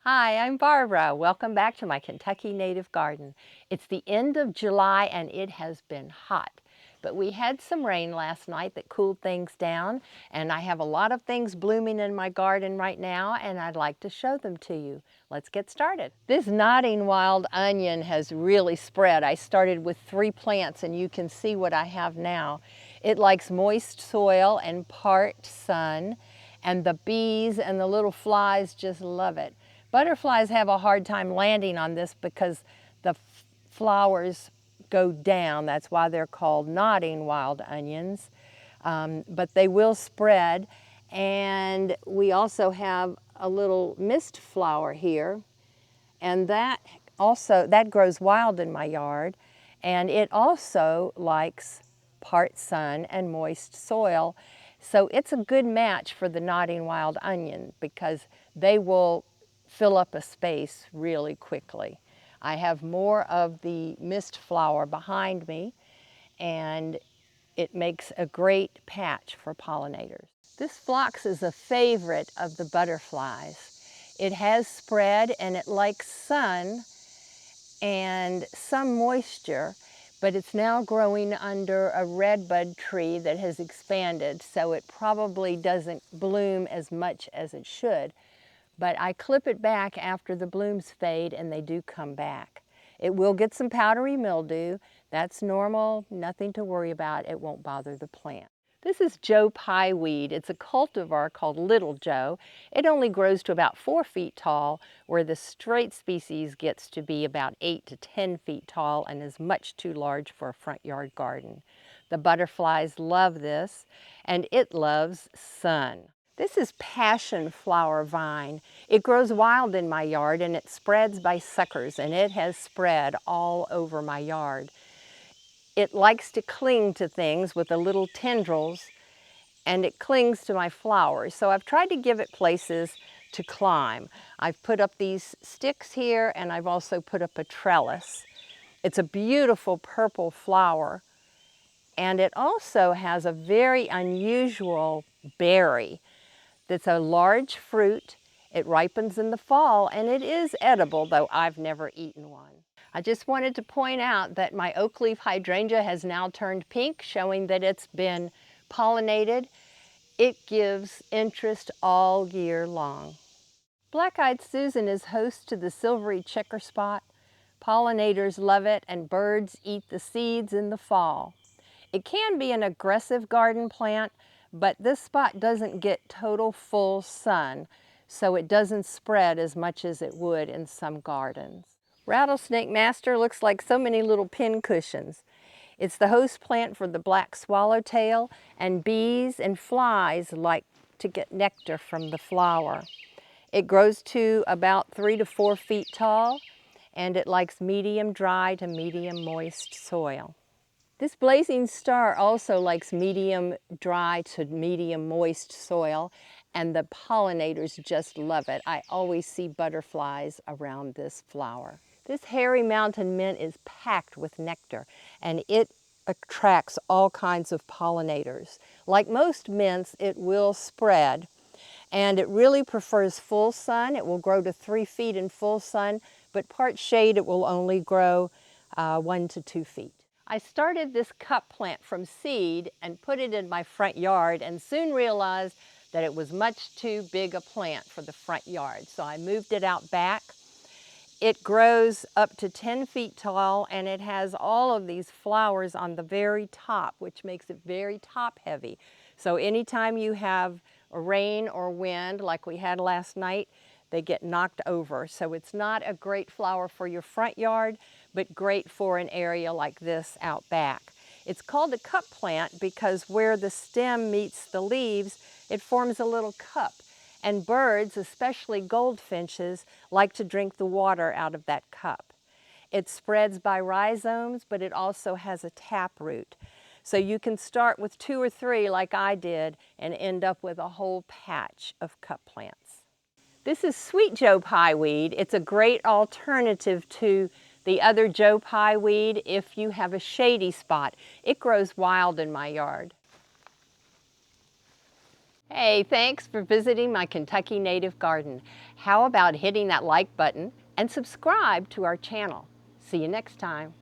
Hi, I'm Barbara. Welcome back to my Kentucky native garden. It's the end of July and it has been hot, but we had some rain last night that cooled things down, and I have a lot of things blooming in my garden right now and I'd like to show them to you. Let's get started. This nodding wild onion has really spread. I started with 3 plants and you can see what I have now. It likes moist soil and part sun, and the bees and the little flies just love it. Butterflies have a hard time landing on this because the flowers go down. That's why they're called nodding wild onions. But they will spread. And we also have a little mist flower here. And that grows wild in my yard. And it also likes part sun and moist soil. So it's a good match for the nodding wild onion because they will fill up a space really quickly. I have more of the mist flower behind me, and it makes a great patch for pollinators. This phlox is a favorite of the butterflies. It has spread and it likes sun and some moisture, but it's now growing under a redbud tree that has expanded, so it probably doesn't bloom as much as it should. But I clip it back after the blooms fade and they do come back. It will get some powdery mildew. That's normal, nothing to worry about. It won't bother the plant. This is Joe Pie weed. It's a cultivar called Little Joe. It only grows to about 4 feet tall, where the straight species gets to be about 8 to 10 feet tall and is much too large for a front yard garden. The butterflies love this, and it loves sun. This is passion flower vine. It grows wild in my yard and it spreads by suckers, and it has spread all over my yard. It likes to cling to things with the little tendrils, and it clings to my flowers. So I've tried to give it places to climb. I've put up these sticks here, and I've also put up a trellis. It's a beautiful purple flower, and it also has a very unusual berry. It's a large fruit. It ripens in the fall, and it is edible, though I've never eaten one. I just wanted to point out that my oak leaf hydrangea has now turned pink, showing that it's been pollinated. It gives interest all year long. Black-eyed Susan is host to the silvery checker spot. Pollinators love it, and birds eat the seeds in the fall. It can be an aggressive garden plant, but this spot doesn't get total full sun, so it doesn't spread as much as it would in some gardens. Rattlesnake Master looks like so many little pin cushions. It's the host plant for the black swallowtail, and bees and flies like to get nectar from the flower. It grows to about 3 to 4 feet tall, and it likes medium dry to medium moist soil. This blazing star also likes medium dry to medium moist soil, and the pollinators just love it. I always see butterflies around this flower. This hairy mountain mint is packed with nectar, and it attracts all kinds of pollinators. Like most mints, it will spread, and it really prefers full sun. It will grow to 3 feet in full sun, but part shade it will only grow 1 to 2 feet. I started this cup plant from seed and put it in my front yard, and soon realized that it was much too big a plant for the front yard. So I moved it out back. It grows up to 10 feet tall, and it has all of these flowers on the very top, which makes it very top heavy. So anytime you have a rain or wind like we had last night, they get knocked over. So it's not a great flower for your front yard, but great for an area like this out back. It's called a cup plant because where the stem meets the leaves, it forms a little cup. And birds, especially goldfinches, like to drink the water out of that cup. It spreads by rhizomes, but it also has a taproot. So you can start with 2 or 3 like I did and end up with a whole patch of cup plants. This is sweet Joe Pie weed. It's a great alternative to the other Joe Pie weed if you have a shady spot. It grows wild in my yard. Hey, thanks for visiting my Kentucky Native Garden. How about hitting that like button and subscribe to our channel? See you next time.